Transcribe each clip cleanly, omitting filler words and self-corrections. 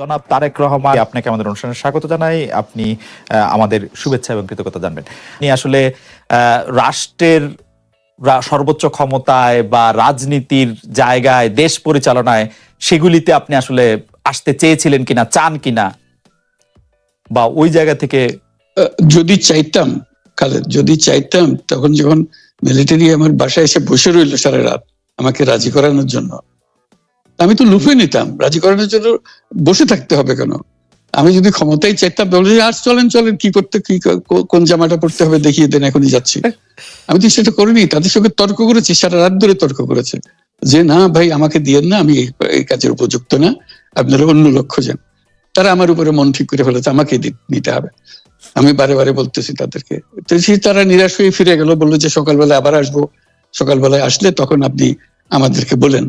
জনাব তারেক রহমান, আপনাকে আমাদের অনুষ্ঠানে স্বাগত জানাই। আপনি আমাদের শুভেচ্ছা এবং কৃতজ্ঞতা জানবেন। আপনি আসলে রাষ্ট্রের সর্বোচ্চ ক্ষমতায় বা রাজনীতির জায়গায়, দেশ পরিচালনায়, সেগুলিতে আপনি আসলে আসতে চেয়েছিলেন কিনা, চান কিনা, বা ওই জায়গা থেকে? যদি চাইতাম খালেদ, যদি চাইতাম, তখন যখন মিলিটারি আমার বাসায় এসে বসে রইল সারা রাত আমাকে রাজি করানোর জন্য, আমি তো লুফে নিতাম। রাজি করানোর জন্য বসে থাকতে হবে কেন? আমি যদি ক্ষমতাই চাইতাম বলে আর চলেন চলেন, কি করতে, কি কোন জামাটা পড়তে হবে দেখিয়ে দেন, এখনই যাচ্ছি। আমি তো সেটা করিনি। তাদের সঙ্গে তর্ক করেছি, সারা রাত ধরে তর্ক করেছে যে না ভাই, আমাকে দিয়েন না, আমি এই কাজের উপযুক্ত না, আপনারা অন্য লক্ষ্য যান। তারা আমার উপরে মন ঠিক করে ফেলেছে, আমাকে নিতে হবে। আমি বারে বারে বলতেছি তাদেরকে, তো তারা নিরাশ হয়ে ফিরে গেল, বললো যে সকালবেলা আবার আসবো, সকালবেলায় আসলে তখন আপনি আমাদেরকে বলেন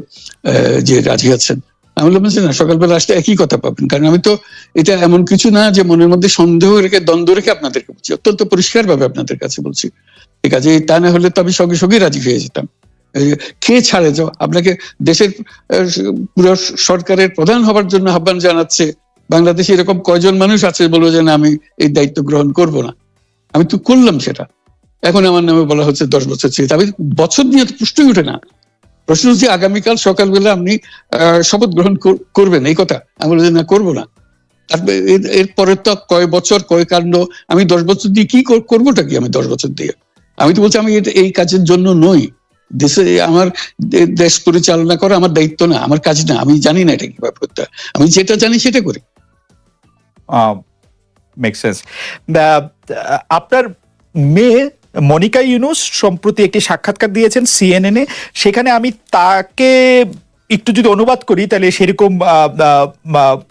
যে রাজি আছেন। আমি বললাম যে না, সকালবেলা আসলে একই কথা পাবেন, কারণ আমি তো এটা এমন কিছু না যে মনের মধ্যে সন্দেহ রেখে, দ্বন্দ্ব রেখে আপনাদেরকে বলছি, অত্যন্ত পরিষ্কার ভাবে আপনাদের কাছে বলছি। ঠিক আছে, তা না হলে তো আমি সঙ্গে সঙ্গে রাজি হয়ে যেতাম। কে ছাড়ে যাও আপনাকে? দেশের পুরো সরকারের প্রধান হবার জন্য আহ্বান জানাচ্ছে বাংলাদেশে এরকম কয়জন মানুষ আছে বলবো যে না, আমি এই দায়িত্ব গ্রহণ করব না? আমি তো করলাম সেটা। এখন আমার নামে বলা হচ্ছে 10 বছর চেয়ে। আমি বছর নিয়ে তো প্রশ্নই উঠে না। প্রশ্ন হচ্ছে আগামীকাল সকালবেলা আপনি শপথ গ্রহণ করবেন, এই কথা। আমি বলি যে না, করবো না। তারপরে এরপরে তো কয় বছর, কয় কাণ্ড। আমি 10 বছর দিয়ে কি করবোটা কি? আমি 10 বছর দিয়ে, আমি তো বলছি আমি এই কাজের জন্য নই। দেশে আমার দেশ পরিচালনা করা আমার দায়িত্ব না, আমার কাজ না। আমি জানি না এটা কিভাবে করতে হয়। আমি যেটা জানি সেটা করি। Make sense. আপনার মেয়ে মনিকা ইউনুস সম্প্রতি একটি সাক্ষাৎকার দিয়েছেন সিএনএন-এ। সেখানে আমি তাকে একটু যদি অনুবাদ করি তাহলে সেরকম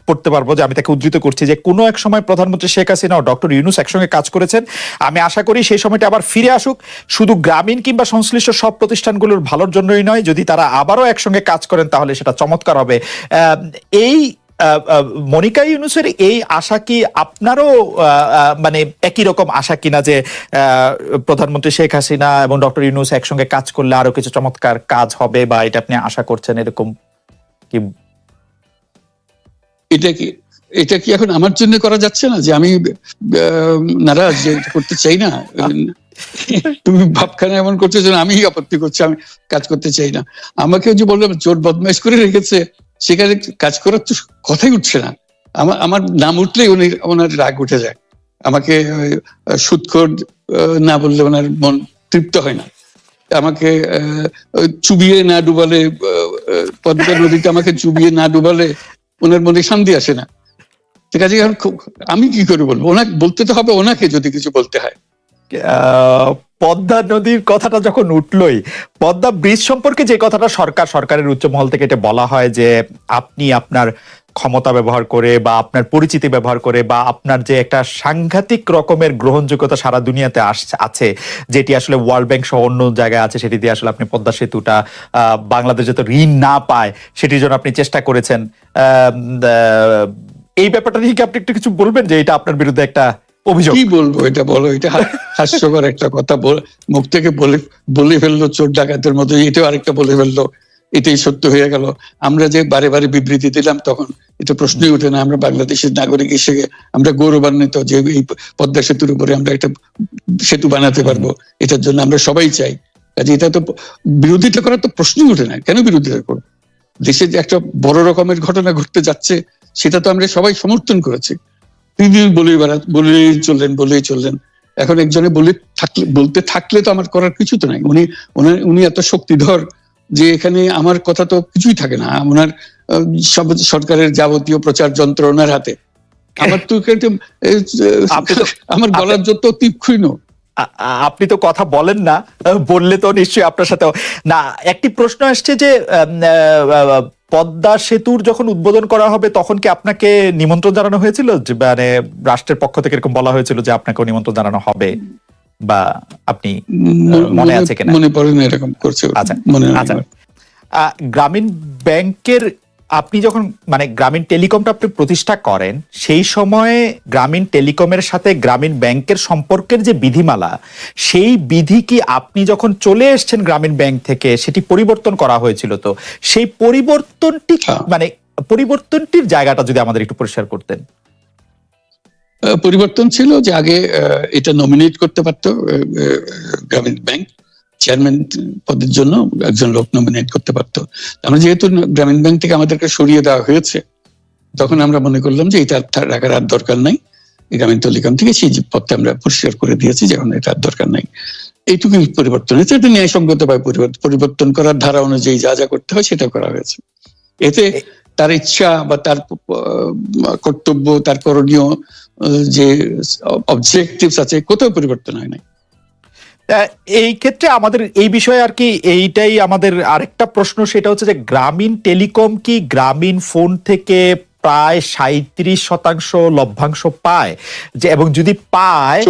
পড়তে পারবো, যে আমি তাকে উদ্ধৃত করছি যে কোনো এক সময় প্রধানমন্ত্রী শেখ হাসিনা ও ডক্টর ইউনুস একসঙ্গে কাজ করেছেন। আমি আশা করি সেই সময়টা আবার ফিরে আসুক, শুধু গ্রামীণ কিংবা সংশ্লিষ্ট সব প্রতিষ্ঠানগুলোর ভালোর জন্যই নয়। যদি তারা আবারও একসঙ্গে কাজ করেন তাহলে সেটা চমৎকার হবে। এই মনিকা ইউনুসের এই আশা কি আপনারও মানে একই রকম আশা কিনা, যে প্রধানমন্ত্রী শেখ হাসিনা এবং ডক্টর ইউনুস একসঙ্গে কাজ করলে আরো কিছু চমৎকার কাজ হবে, বা এটা আপনি আশা করছেন এরকম কি? এটা কি এখন আমার জন্য করা যাচ্ছে না যে আমি নারাজ, যে করতে চাই না? তুমি ভাবখানা এমন করছো যে আমি আপত্তি করছি, আমি কাজ করতে চাই না। আমাকে যে বললাম চোর বদমাইশ করে রেখেছে, সেখানে কাজ করার তো কথাই উঠছে না। আমার নাম উঠলেই ওনার রাগ উঠে যায়। আমাকে সুদখোর না বললে ওনার মন তৃপ্ত হয় না। আমাকে চুবিয়ে না ডুবালে, পদ্মা নদীতে আমাকে চুবিয়ে না ডুবালে ওনার মনে শান্তি আসে না। ঠিক আছে, আমি কি করে বলবো? ওনাকে বলতে তো হবে, ওনাকে যদি কিছু বলতে হয়। পদ্মা নদীর কথাটা যখন উঠলই, পদ্মা ব্রিজ সম্পর্কে যে কথাটা সরকারের উচ্চ মহল থেকে এটা বলা হয় যে আপনি আপনার ক্ষমতা ব্যবহার করে বা আপনার পরিচিতি ব্যবহার করে বা আপনার যে একটা সাংঘাতিক রকমের গ্রহণযোগ্যতা সারা দুনিয়াতে আছে, যেটি আসলে ওয়ার্ল্ড ব্যাংক সহ অন্য জায়গায় আছে, সেটি দিয়ে আসলে আপনি পদ্মা সেতুটা বাংলাদেশ যাতে ঋণ না পায় সেটির জন্য আপনি চেষ্টা করেছেন। এই ব্যাপারটা নিয়ে কি আপনি একটু কিছু বলবেন, যে এটা আপনার বিরুদ্ধে একটা অভিযোগ? কি বলবো, এটা বলো, এটা হাস্যকর একটা কথা। মুখ থেকে বলে ফেললো চোর ডাকাতের মতো, এটাও আরেকটা বলে ফেললো, এটাই সত্য হয়ে গেল। আমরা যে বারে বারে বিবৃতি দিলাম তখন এটা প্রশ্নই ওঠে না। আমরা বাংলাদেশের নাগরিক হিসেবে আমরা গৌরবান্বিত যে এই পদ্মা সেতুর উপরে আমরা একটা সেতু বানাতে পারবো, এটার জন্য আমরা সবাই চাই। কাজে এটা তো বিরোধিতা করার তো প্রশ্নই ওঠে না। কেন বিরোধিতা করবো? দেশে যে একটা বড় রকমের ঘটনা ঘটতে যাচ্ছে, সেটা তো আমরা সবাই সমর্থন করেছি। তিনি বলেই চললেন। এখন একজনে বলতে থাকলে তো আমার করার কিছু তো নাই। উনি এত শক্তিধর যে এখানে আমার কথা তো কিছুই থাকে না। ওনার সরকারের যাবতীয় প্রচার যন্ত্র ওনার হাতে। আমার তো আমার গলার যত তীক্ষ্ণ। আপনি তো কথা বলেন না, বললে তো নিশ্চয়ই আপনার সাথে না। একটি প্রশ্ন আসছে যে পদ্মা সেতুর যখন উদ্বোধন করা হবে তখন কি আপনাকে নিমন্ত্রণ জানানো হয়েছিল? যে মানে রাষ্ট্রের পক্ষ থেকে এরকম বলা হয়েছিল যে আপনাকেও নিমন্ত্রণ জানানো হবে, বা আপনি মনে আছে কিনা? মনে পড়ে না এরকম করছে। আচ্ছা, গ্রামীণ ব্যাংকের আপনি যখন মানে গ্রামীণ টেলিকমটা আপনি প্রতিষ্ঠা করেন, সেই সময়ে গ্রামীণ টেলিকমের সাথে গ্রামীণ ব্যাংকের সম্পর্কের যে বিধিমালা, সেই বিধি কি আপনি যখন চলে এসেছেন গ্রামীণ ব্যাংক থেকে সেটি পরিবর্তন করা হয়েছিল? তো সেই পরিবর্তনটি মানে পরিবর্তনটির জায়গাটা যদি আমাদের একটু পরিষ্কার করতেন। পরিবর্তন ছিল যে আগে এটা নমিনেট করতে পারতো গ্রামীণ ব্যাংক চেয়ারম্যান পদের জন্য একজন লোক নমিনেট করতে পারতো। আমরা যেহেতু গ্রামীণ ব্যাংক থেকে আমাদেরকে সরিয়ে দেওয়া হয়েছে, তখন আমরা মনে করলাম যে এটা রাখার আর দরকার নাই, গ্রামীণ টেলিকম থেকে সেই পদটা আমরা পরিষ্কার করে দিয়েছি, যখন এটা আর দরকার নাই। এইটুকুই পরিবর্তন হয়েছে। এটা ন্যায়সঙ্গতভাবে পরিবর্তন করার ধারা অনুযায়ী যা যা করতে হয় সেটা করা হয়েছে। এতে তার ইচ্ছা বা তার কর্তব্য, তার করণীয় যে অবজেক্টিভস আছে, কোথাও পরিবর্তন হয় নাই। এই ক্ষেত্রে আমাদের এই বিষয়ে আর কি এইটাই আমাদের আরেকটা প্রশ্ন, সেটা হচ্ছে যে গ্রামীণ টেলিকম কি গ্রামীণ ফোন থেকে প্রায় 37% লভ্যাংশ পায়, যে এবং যদি পায়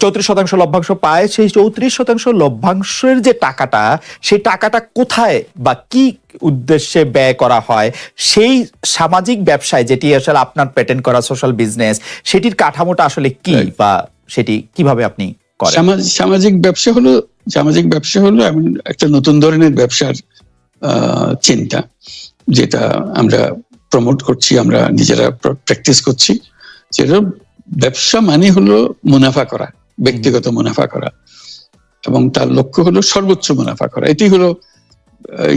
34% লভ্যাংশ পায়, সেই 34% লভ্যাংশের যে টাকাটা, সেই টাকাটা কোথায় বা কি উদ্দেশ্যে ব্যয় করা হয়, সেই সামাজিক ব্যবসায় যেটি আসলে আপনার প্যাটেন্ট করা সোশ্যাল বিজনেস, সেটির কাঠামোটা আসলে কি বা সেটি কিভাবে আপনি করেন? সামাজিক ব্যবসা হলো এমন একটা নতুন ধরনের ব্যবসার চিন্তা, যেটা আমরা প্রমোট করছি, আমরা নিজেরা প্র্যাকটিস করছি। যেটা ব্যবসা মানে হলো মুনাফা করা, ব্যক্তিগত মুনাফা করা, এবং তার লক্ষ্য হলো সর্বোচ্চ মুনাফা করা। এটি হলো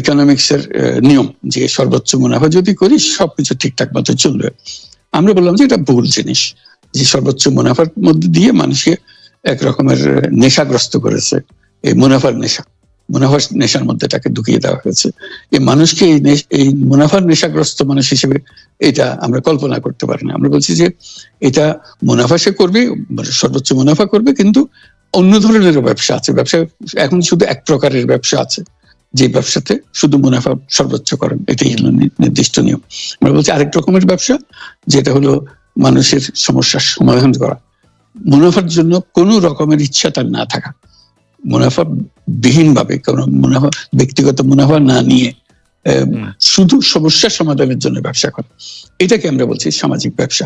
ইকোনমিক্স এর নিয়ম, যে সর্বোচ্চ মুনাফা যদি করি সবকিছু ঠিকঠাক মতো চলবে। আমরা বললাম যে এটা ভুল জিনিস, যে সর্বোচ্চ মুনাফার মধ্যে দিয়ে মানুষকে এক রকমের নেশাগ্রস্ত করেছে। এই মুনাফার নেশার মধ্যে তাকে ঢুকিয়ে দেওয়া হয়েছে। এই মানুষকে এই মুনাফার নেশাগ্রস্ত মানুষ হিসেবে এটা আমরা কল্পনা করতে পারি না। আমরা বলছি যে এটা মুনাফা সে করবে, সর্বোচ্চ মুনাফা করবে, কিন্তু অন্য ধরনের ব্যবসা আছে। ব্যবসা এখন শুধু এক প্রকারের ব্যবসা আছে, যে ব্যবসাতে শুধু মুনাফা সর্বোচ্চকরণ, এটাই হলো নির্দিষ্ট নিয়ম। আমরা বলছি আরেক রকমের ব্যবসা, যেটা হলো মানুষের সমস্যার সমাধান করা, মুনাফার জন্য কোনো রকমের ইচ্ছা তার না থাকা, মুনাফা বিহীন ভাবে, কোনো মুনাফা, ব্যক্তিগত মুনাফা না নিয়ে শুধু সমস্যা সমাধানের জন্য ব্যবসা করা, এটাকে আমরা বলছি সামাজিক ব্যবসা।